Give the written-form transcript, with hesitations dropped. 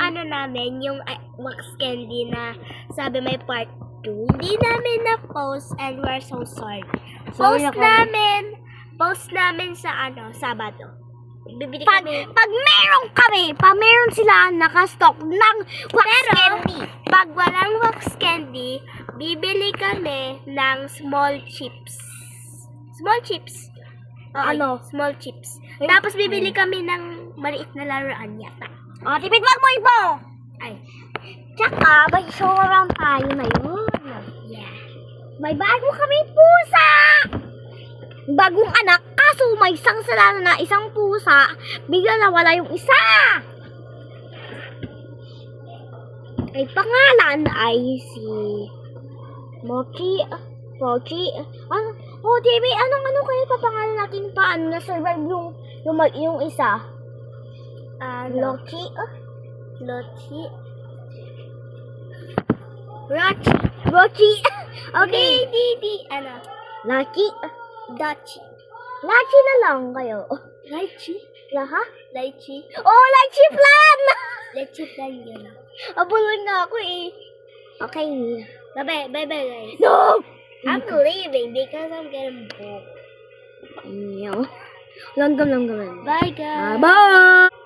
ano namin, yung wax candy na sabi may part 2. Hindi namin na-post and we're so sorry. Post namin sa Sabado. Bibili kami. Pag meron sila naka-stock ng wax candy. Pag walang wax candy, bibili kami ng small chips. Small chips. Small chips. Tapos bibili kami ng maliit na laruan yata. Tipid wag mo ipo! Ay. Tsaka, may show around tayo ngayon. Yeah. May bago kami pusa! Bagong anak, kaso may isang sala na isang pusa, bigla nawala yung isa! Ay pangalan ay si Mochi. TV, anong kaya papangalan natin paano na-survive yung isa? Loki. Rochi. Okay. Lucky. Lachi na lang kayo. Lychee? Laha? Lychee? Oh, lychee plan! Lychee plan yun. Abulon na ako eh. Okay. Bye guys. No! I'm leaving because I'm getting bored. Langgam. Bye guys. Bye!